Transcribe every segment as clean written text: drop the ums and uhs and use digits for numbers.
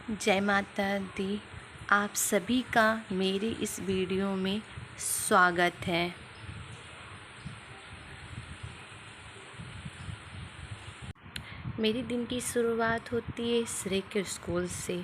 जय माता दी। आप सभी का मेरी इस वीडियो में स्वागत है। मेरी दिन की शुरुआत होती है श्रेय के स्कूल से।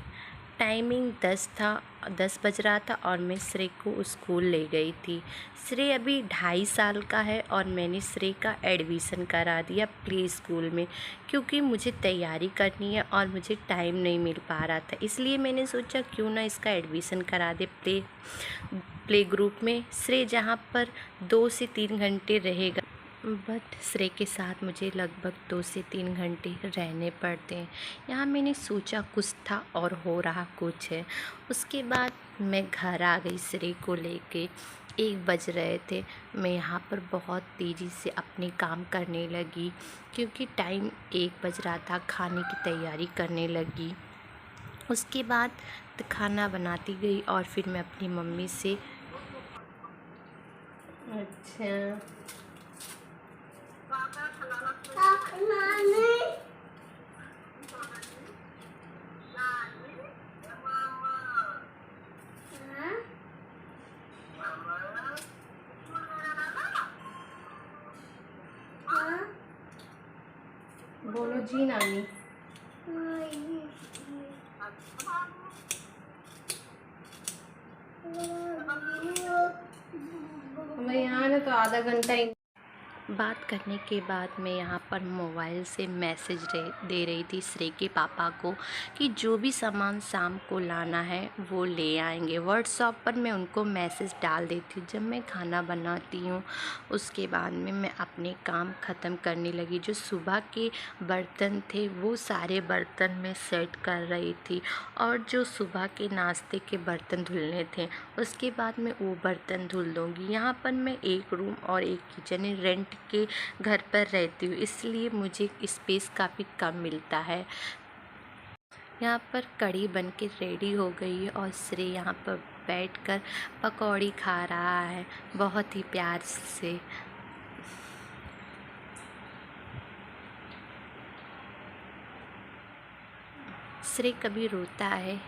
टाइमिंग 10 बज रहा था और मैं श्रेय को स्कूल ले गई थी। श्रेय अभी 2.5 साल का है और मैंने श्रेय का एडमिशन करा दिया प्ले स्कूल में, क्योंकि मुझे तैयारी करनी है और मुझे टाइम नहीं मिल पा रहा था। इसलिए मैंने सोचा क्यों ना इसका एडमिशन करा दे प्ले ग्रुप में। श्रेय जहाँ पर 2 से 3 घंटे रहेगा, बट श्रेय के साथ मुझे लगभग 2 से 3 घंटे रहने पड़ते हैं। यहाँ मैंने सोचा कुछ था और हो रहा कुछ है। उसके बाद मैं घर आ गई श्रेय को लेके। 1 बज रहे थे। मैं यहाँ पर बहुत तेज़ी से अपने काम करने लगी, क्योंकि टाइम 1 बज रहा था। खाने की तैयारी करने लगी। उसके बाद खाना बनाती गई और फिर मैं अपनी मम्मी से बोलो जी नानी। मैं यहाँ ना तो आधा घंटा ही बात करने के बाद मैं यहाँ पर मोबाइल से मैसेज दे रही थी श्रेय के पापा को कि जो भी सामान शाम को लाना है वो ले आएंगे। व्हाट्सएप पर मैं उनको मैसेज डाल देती हूँ जब मैं खाना बनाती हूँ। उसके बाद में मैं अपने काम ख़त्म करने लगी। जो सुबह के बर्तन थे वो सारे बर्तन मैं सेट कर रही थी, और जो सुबह के नाश्ते के बर्तन धुलने थे उसके बाद मैं वो बर्तन धुल दूँगी। यहाँ पर मैं एक रूम और एक किचन रेंट के घर पर रहती हूँ, इसलिए मुझे स्पेस काफ़ी कम मिलता है। यहाँ पर कढ़ी बन के रेडी हो गई है और श्रेय यहाँ पर बैठकर पकौड़ी खा रहा है बहुत ही प्यार से। श्रेय कभी रोता है,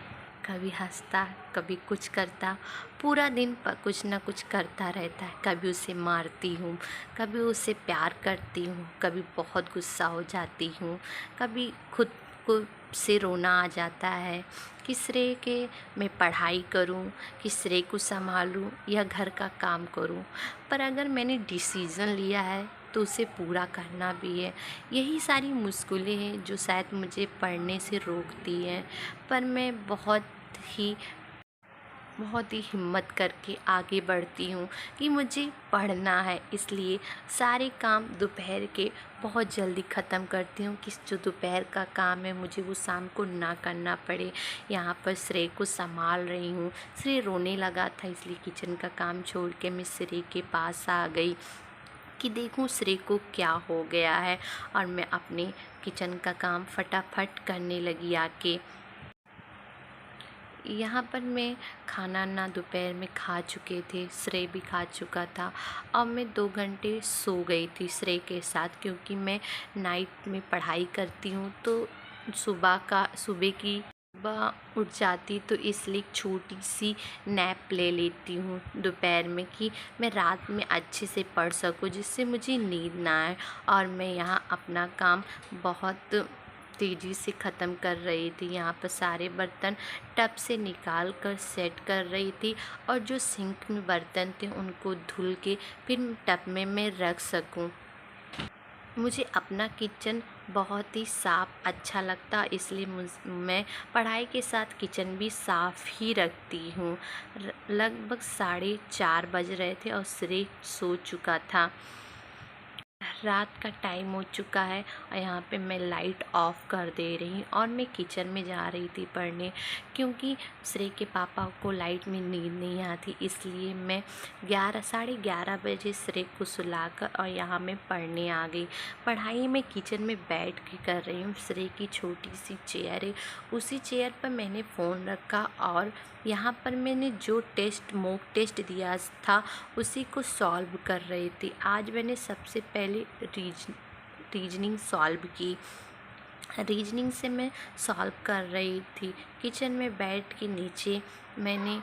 कभी हंसता, कभी कुछ करता। पूरा दिन कुछ ना कुछ करता रहता है। कभी उसे मारती हूँ, कभी उसे प्यार करती हूँ, कभी बहुत गुस्सा हो जाती हूँ, कभी खुद को से रोना आ जाता है कि श्रेय के मैं पढ़ाई करूँ, कि श्रेय को संभालूँ या घर का काम करूँ। पर अगर मैंने डिसीज़न लिया है तो उसे पूरा करना भी है। यही सारी मुश्किलें हैं जो शायद मुझे पढ़ने से रोकती हैं, पर मैं बहुत ही हिम्मत करके आगे बढ़ती हूँ कि मुझे पढ़ना है। इसलिए सारे काम दोपहर के बहुत जल्दी ख़त्म करती हूँ कि जो दोपहर का काम है मुझे वो शाम को ना करना पड़े। यहाँ पर श्रेय को संभाल रही हूँ। श्रेय रोने लगा था, इसलिए किचन का काम छोड़ के मैं श्रेय के पास आ गई कि देखूं श्रेय को क्या हो गया है, और मैं अपने किचन का काम फटाफट करने लगी आके। यहाँ पर मैं खाना ना दोपहर में खा चुके थे, श्रेय भी खा चुका था। अब मैं 2 घंटे सो गई थी श्रेय के साथ, क्योंकि मैं नाइट में पढ़ाई करती हूँ तो सुबह की सुबह उठ जाती, तो इसलिए छोटी सी नैप ले लेती हूँ दोपहर में कि मैं रात में अच्छे से पढ़ सकूँ, जिससे मुझे नींद ना आए। और मैं यहाँ अपना काम बहुत तेज़ी से ख़त्म कर रही थी। यहाँ पर सारे बर्तन टब से निकाल कर सेट कर रही थी, और जो सिंक में बर्तन थे उनको धुल के फिर टब में मैं रख सकूं। मुझे अपना किचन बहुत ही साफ़ अच्छा लगता, इसलिए मैं पढ़ाई के साथ किचन भी साफ़ ही रखती हूँ। लगभग 4:30 बज रहे थे और श्रेय सो चुका था। रात का टाइम हो चुका है और यहाँ पे मैं लाइट ऑफ कर दे रही हूँ और मैं किचन में जा रही थी पढ़ने, क्योंकि श्रेय के पापा को लाइट में नींद नहीं आती। इसलिए मैं 11 साढ़े 11 बजे श्रेय को सुलाकर और यहाँ मैं पढ़ने आ गई। पढ़ाई मैं किचन में बैठ के कर रही हूँ। श्रेय की छोटी सी चेयर है, उसी चेयर पर मैंने फ़ोन रखा और यहाँ पर मैंने जो मॉक टेस्ट दिया था उसी को सॉल्व कर रही थी। आज मैंने सबसे पहले रीजनिंग सॉल्व की। रीजनिंग से मैं सॉल्व कर रही थी। किचन में बैठ के नीचे मैंने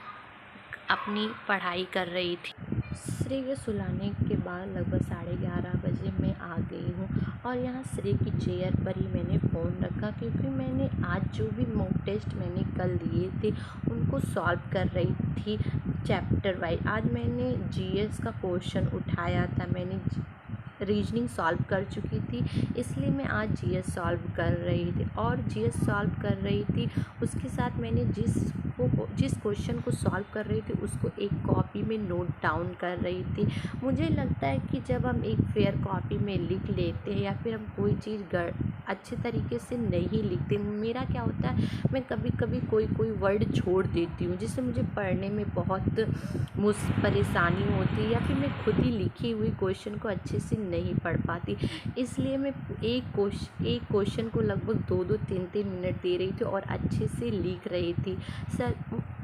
अपनी पढ़ाई कर रही थी। श्रेय को सुलाने के बाद लगभग 11:30 बजे मैं आ गई हूँ और यहाँ श्रेय की चेयर पर ही मैंने फ़ोन रखा, क्योंकि मैंने आज जो भी मॉक टेस्ट मैंने कल दिए थे उनको सॉल्व कर रही थी चैप्टर वाइज। आज मैंने जीएस का क्वेश्चन उठाया था, मैंने रीजनिंग सॉल्व कर चुकी थी, इसलिए मैं आज जीएस सॉल्व कर रही थी। और जीएस सॉल्व कर रही थी उसके साथ मैंने जिस क्वेश्चन को सॉल्व कर रही थी उसको एक कॉपी में नोट डाउन कर रही थी। मुझे लगता है कि जब हम एक फेयर कॉपी में लिख लेते हैं या फिर हम कोई चीज़ अच्छे तरीके से नहीं लिखते, मेरा क्या होता है, मैं कभी कभी कोई वर्ड छोड़ देती हूँ जिससे मुझे पढ़ने में बहुत परेशानी होती है, या फिर मैं खुद ही लिखी हुई क्वेश्चन को अच्छे से नहीं पढ़ पाती। इसलिए मैं एक क्वेश्चन को लगभग 2-2 3-3 मिनट दे रही थी और अच्छे से लिख रही थी। सर,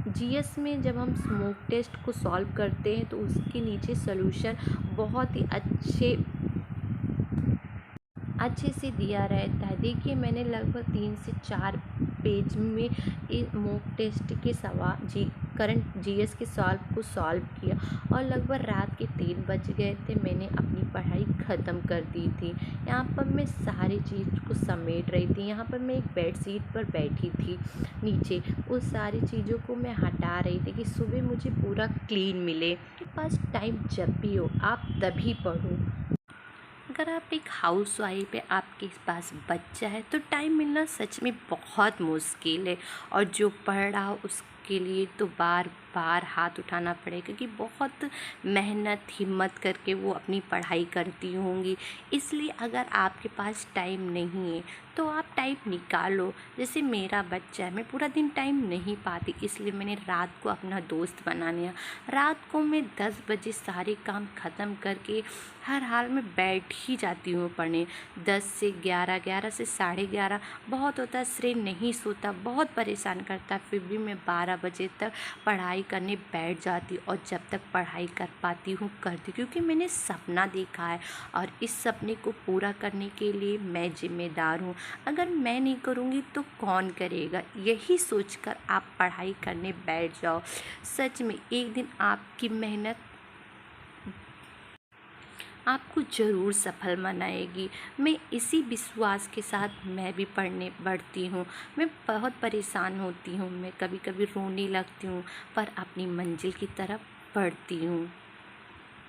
जीएस में जब हम स्मोक टेस्ट को सॉल्व करते हैं तो उसके नीचे सॉल्यूशन बहुत ही अच्छे से दिया रहता है। देखिए, मैंने लगभग 3 से 4 पेज में इस मॉक टेस्ट के करंट जीएस के सॉल्व किया और लगभग रात के 3 बज गए थे। मैंने अपनी पढ़ाई ख़त्म कर दी थी। यहाँ पर मैं सारी चीज़ को समेट रही थी। यहाँ पर मैं एक बेडशीट पर बैठी थी नीचे, उस सारी चीज़ों को मैं हटा रही थी कि सुबह मुझे पूरा क्लीन मिले। आपके पास टाइम जब भी हो आप तभी पढ़ो। अगर आप एक हाउस वाइफ है, आपके पास बच्चा है, तो टाइम मिलना सच में बहुत मुश्किल है। और जो पढ़ रहा हो उसके लिए तो बार बार हाथ उठाना पड़ेगा, क्योंकि बहुत मेहनत हिम्मत करके वो अपनी पढ़ाई करती होंगी। इसलिए अगर आपके पास टाइम नहीं है तो आप टाइम निकालो। जैसे मेरा बच्चा है, मैं पूरा दिन टाइम नहीं पाती, इसलिए मैंने रात को अपना दोस्त बना लिया। रात को मैं 10 बजे सारे काम ख़त्म करके हर हाल में बैठ ही जाती हूँ पढ़ने। 10 से 11, 11 से 11:30 बहुत होता है। श्रेय नहीं सोता, बहुत परेशान करता, फिर भी मैं 12 बजे तक पढ़ाई करने बैठ जाती और जब तक पढ़ाई कर पाती हूँ करती, क्योंकि मैंने सपना देखा है और इस सपने को पूरा करने के लिए मैं जिम्मेदार हूँ। अगर मैं नहीं करूँगी तो कौन करेगा, यही सोचकर आप पढ़ाई करने बैठ जाओ। सच में एक दिन आपकी मेहनत आपको ज़रूर सफल बनाएगी। मैं इसी विश्वास के साथ मैं भी पढ़ने बढ़ती हूँ। मैं बहुत परेशान होती हूँ, मैं कभी कभी रोने लगती हूँ, पर अपनी मंजिल की तरफ बढ़ती हूँ।